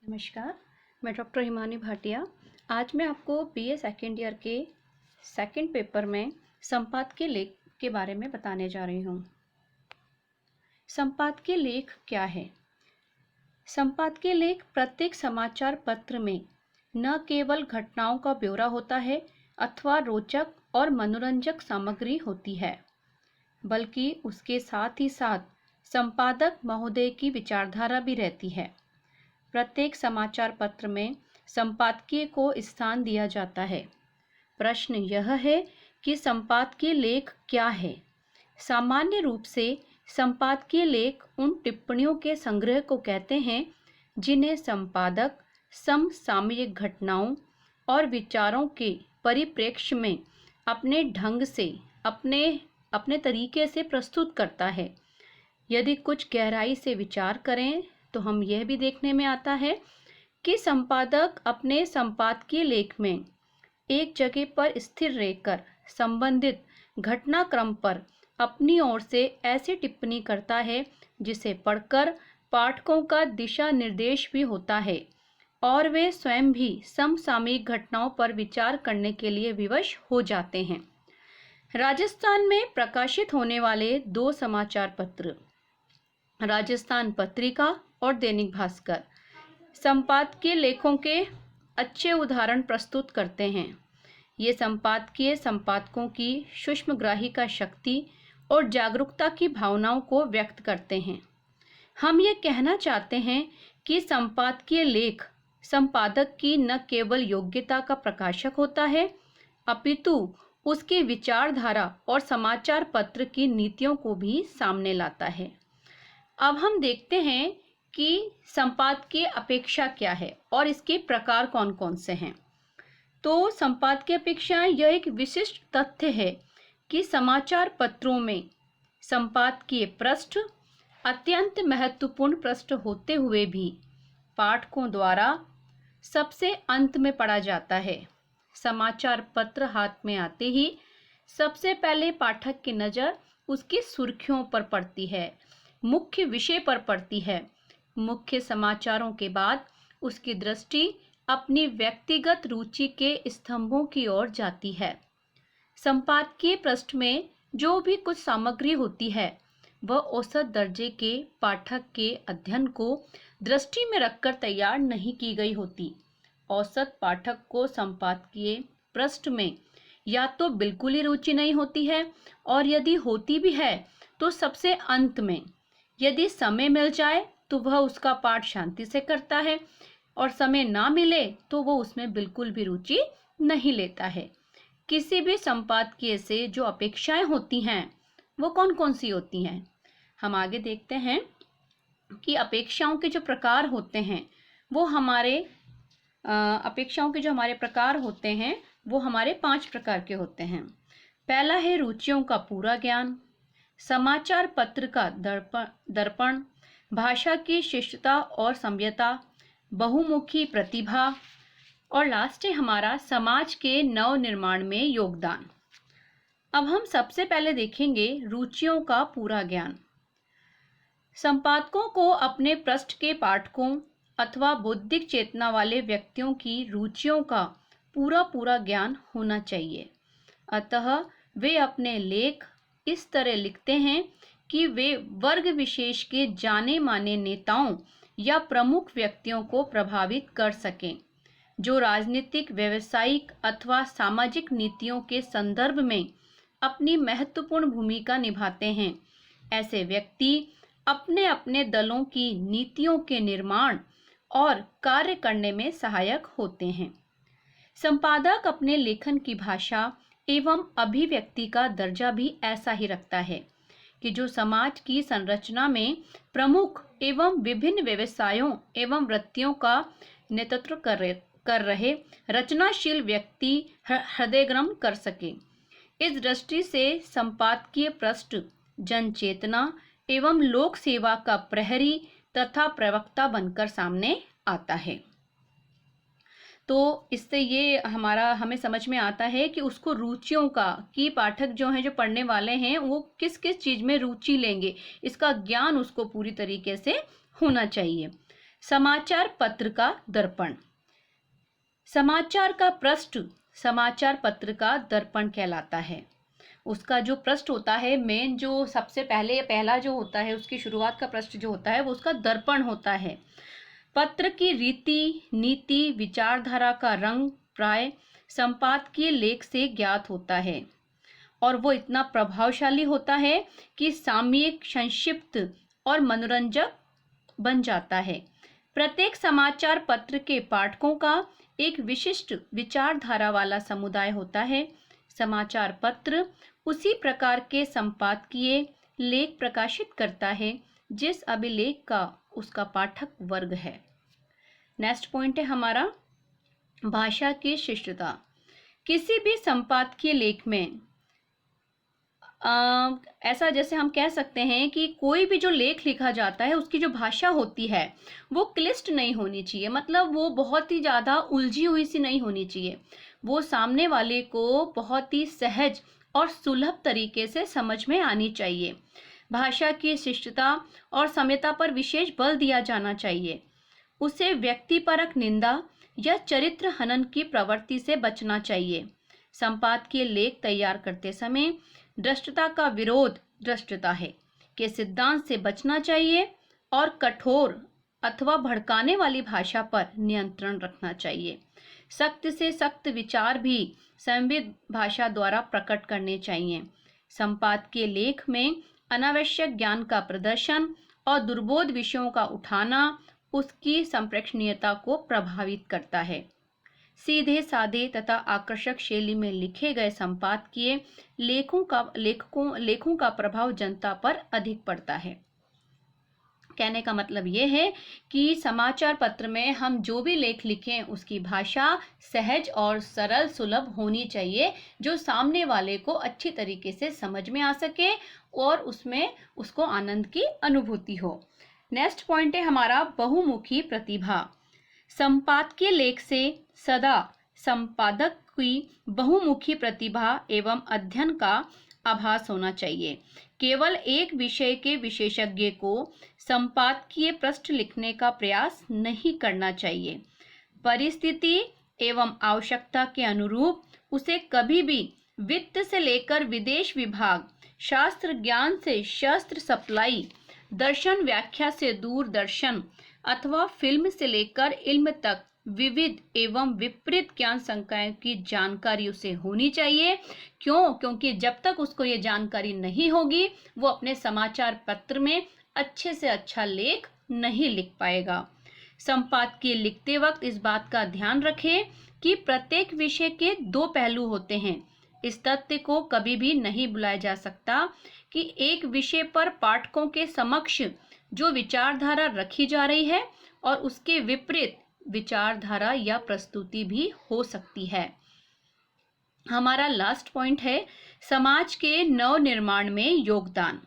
नमस्कार, मैं डॉक्टर हिमानी भाटिया। आज मैं आपको बीए सेकेंड ईयर के सेकंड पेपर में संपादकीय लेख के बारे में बताने जा रही हूँ। संपादकीय लेख क्या है? संपादकीय लेख प्रत्येक समाचार पत्र में न केवल घटनाओं का ब्यौरा होता है अथवा रोचक और मनोरंजक सामग्री होती है, बल्कि उसके साथ ही साथ संपादक महोदय की विचारधारा भी रहती है। प्रत्येक समाचार पत्र में संपादकीय को स्थान दिया जाता है। प्रश्न यह है कि संपादकीय लेख क्या है? सामान्य रूप से संपादकीय लेख उन टिप्पणियों के संग्रह को कहते हैं जिन्हें संपादक समसामयिक घटनाओं और विचारों के परिप्रेक्ष्य में अपने ढंग से अपने तरीके से प्रस्तुत करता है। यदि कुछ गहराई से विचार करें तो हम यह भी देखने में आता है कि संपादक अपने संपादकीय लेख में एक जगह पर स्थिर रहकर संबंधित घटनाक्रम पर अपनी ओर से ऐसी टिप्पणी करता है जिसे पढ़कर पाठकों का दिशा निर्देश भी होता है और वे स्वयं भी समसामयिक घटनाओं पर विचार करने के लिए विवश हो जाते हैं। राजस्थान में प्रकाशित होने वाले दो समाचार पत्र, राजस्थान पत्रिका और दैनिक भास्कर, संपादकीय लेखों के अच्छे उदाहरण प्रस्तुत करते हैं। ये संपादकीय संपादकों की सूक्ष्मग्राही शक्ति और जागरूकता की भावनाओं को व्यक्त करते हैं। हम ये कहना चाहते हैं कि संपादकीय लेख संपादक की न केवल योग्यता का प्रकाशक होता है, अपितु उसकी विचारधारा और समाचार पत्र की नीतियों को भी सामने लाता है। अब हम देखते हैं कि संपादकीय अपेक्षा क्या है और इसके प्रकार कौन कौन से हैं। तो संपादकीय अपेक्षाएं यह एक विशिष्ट तथ्य है कि समाचार पत्रों में संपादकीय पृष्ठ अत्यंत महत्वपूर्ण पृष्ठ होते हुए भी पाठकों द्वारा सबसे अंत में पढ़ा जाता है। समाचार पत्र हाथ में आते ही सबसे पहले पाठक की नज़र उसकी सुर्खियों पर पड़ती है, मुख्य विषय पर पड़ती है। मुख्य समाचारों के बाद उसकी दृष्टि अपनी व्यक्तिगत रुचि के स्तंभों की ओर जाती है। संपादकीय पृष्ठ में जो भी कुछ सामग्री होती है वह औसत दर्जे के पाठक के अध्ययन को दृष्टि में रखकर तैयार नहीं की गई होती। औसत पाठक को संपादकीय पृष्ठ में या तो बिल्कुल ही रुचि नहीं होती है और यदि होती भी है तो सबसे अंत में। यदि समय मिल जाए तो वह उसका पाठ शांति से करता है और समय ना मिले तो वह उसमें बिल्कुल भी रुचि नहीं लेता है। किसी भी संपादकीय से जो अपेक्षाएं होती हैं वो कौन कौन सी होती हैं, हम आगे देखते हैं कि अपेक्षाओं के जो प्रकार होते हैं वो हमारे प्रकार होते हैं वो हमारे 5 प्रकार के होते हैं। पहला है रुचियों का पूरा ज्ञान, समाचार पत्र का दर्पण, भाषा की शिष्टता और सभ्यता, बहुमुखी प्रतिभा और लास्ट है हमारा समाज के नव निर्माण में योगदान। अब हम सबसे पहले देखेंगे रुचियों का पूरा ज्ञान। संपादकों को अपने पृष्ठ के पाठकों अथवा बौद्धिक चेतना वाले व्यक्तियों की रुचियों का पूरा ज्ञान होना चाहिए। अतः वे अपने लेख इस तरह लिखते हैं कि वे वर्ग विशेष के जाने माने नेताओं या प्रमुख व्यक्तियों को प्रभावित कर सकें, जो राजनीतिक, व्यावसायिक अथवा सामाजिक नीतियों के संदर्भ में अपनी महत्वपूर्ण भूमिका निभाते हैं। ऐसे व्यक्ति अपने अपने दलों की नीतियों के निर्माण और कार्य करने में सहायक होते हैं। संपादक अपने लेखन की भाषा एवं अभिव्यक्ति का दर्जा भी ऐसा ही रखता है कि जो समाज की संरचना में प्रमुख एवं विभिन्न व्यवसायों एवं वृत्तियों का नेतृत्व कर रहे रचनाशील व्यक्ति हृदयंगम कर सके। इस दृष्टि से संपादकीय पृष्ठ जन चेतना एवं लोक सेवा का प्रहरी तथा प्रवक्ता बनकर सामने आता है। तो इससे ये हमें समझ में आता है कि उसको रुचियों का, कि पाठक जो हैं, जो पढ़ने वाले हैं, वो किस किस चीज़ में रुचि लेंगे, इसका ज्ञान उसको पूरी तरीके से होना चाहिए। समाचार पत्र का दर्पण। समाचार का पृष्ठ समाचार पत्र का दर्पण कहलाता है। उसका जो पृष्ठ होता है, मेन जो सबसे पहला जो होता है, उसकी शुरुआत का पृष्ठ जो होता है वो उसका दर्पण होता है। पत्र की रीति, नीति, विचारधारा का रंग प्राय संपादकीय लेख से ज्ञात होता है और वो इतना प्रभावशाली होता है कि सामयिक, संक्षिप्त और मनोरंजक बन जाता है। प्रत्येक समाचार पत्र के पाठकों का एक विशिष्ट विचारधारा वाला समुदाय होता है। समाचार पत्र उसी प्रकार के संपादकीय लेख प्रकाशित करता है जिस अभिलेख का उसका पाठक वर्ग है। नेक्स्ट पॉइंट है हमारा भाषा की शिष्टता। किसी भी संपादकीय लेख में ऐसा जैसे हम कह सकते हैं कि कोई भी जो लेख लिखा जाता है उसकी जो भाषा होती है वो क्लिष्ट नहीं होनी चाहिए, मतलब वो बहुत ही ज़्यादा उलझी हुई सी नहीं होनी चाहिए। वो सामने वाले को बहुत ही सहज और सुलभ तरीके से समझ में आनी चाहिए। भाषा की शिष्टता और सम्यता पर विशेष बल दिया जाना चाहिए। उसे व्यक्तिपरक निंदा या चरित्र हनन की प्रवृत्ति से बचना चाहिए। संपादकीय लेख तैयार करते समय भ्रष्टता का विरोध भ्रष्टता है के सिद्धांत से बचना चाहिए और कठोर अथवा भड़काने वाली भाषा पर नियंत्रण रखना चाहिए। सख्त से सख्त विचार भी संविध भाषा द्वारा प्रकट करने चाहिए। संपादकीय लेख में अनावश्यक ज्ञान का प्रदर्शन और दुर्बोध विषयों का उठाना उसकी संप्रेक्षणीयता को प्रभावित करता है। सीधे साधे तथा आकर्षक शैली में लिखे गए संपादकीय लेखों का प्रभाव जनता पर अधिक पड़ता है। कहने का मतलब ये है कि समाचार पत्र में हम जो भी लेख लिखें उसकी भाषा सहज और सरल सुलभ होनी चाहिए, जो सामने वाले को अच्छी तरीके से समझ में आ सके और उसमें उसको आनंद की अनुभूति हो। नेक्स्ट पॉइंट है हमारा बहुमुखी प्रतिभा। संपादकीय लेख से सदा संपादक की बहुमुखी प्रतिभा एवं अध्ययन का आभास होना चाहिए। केवल एक विषय के विशेषज्ञ को संपादकीय पृष्ठ लिखने का प्रयास नहीं करना चाहिए। परिस्थिति एवं आवश्यकता के अनुरूप उसे कभी भी वित्त से लेकर विदेश विभाग, शास्त्र ज्ञान से शस्त्र सप्लाई, दर्शन व्याख्या से दूरदर्शन अथवा फिल्म से लेकर इल्म तक विविध एवं विपरीत ज्ञान संकायों की जानकारी उसे होनी चाहिए। क्योंकि जब तक उसको ये जानकारी नहीं होगी वो अपने समाचार पत्र में अच्छे से अच्छा लेख नहीं लिख पाएगा। संपादकीय लिखते वक्त इस बात का ध्यान रखें कि प्रत्येक विषय के दो पहलू होते हैं। इस तथ्य को कभी भी नहीं भुलाया जा सकता कि एक विषय पर पाठकों के समक्ष जो विचारधारा रखी जा रही है और उसके विपरीत विचारधारा या प्रस्तुति भी हो सकती है। हमारा लास्ट पॉइंट है समाज के नव निर्माण में योगदान।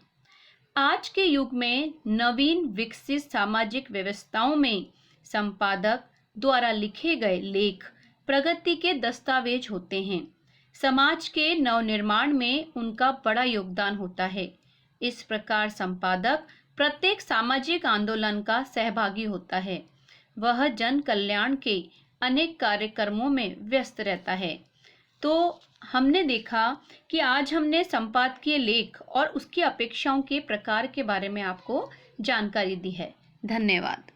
आज के युग में नवीन विकसित सामाजिक व्यवस्थाओं में संपादक द्वारा लिखे गए लेख प्रगति के दस्तावेज होते हैं। समाज के नवनिर्माण में उनका बड़ा योगदान होता है। इस प्रकार संपादक प्रत्येक सामाजिक आंदोलन का सहभागी होता है। वह जन कल्याण के अनेक कार्यक्रमों में व्यस्त रहता है। तो हमने देखा कि आज हमने संपादकीय लेख और उसकी अपेक्षाओं के प्रकार के बारे में आपको जानकारी दी है। धन्यवाद।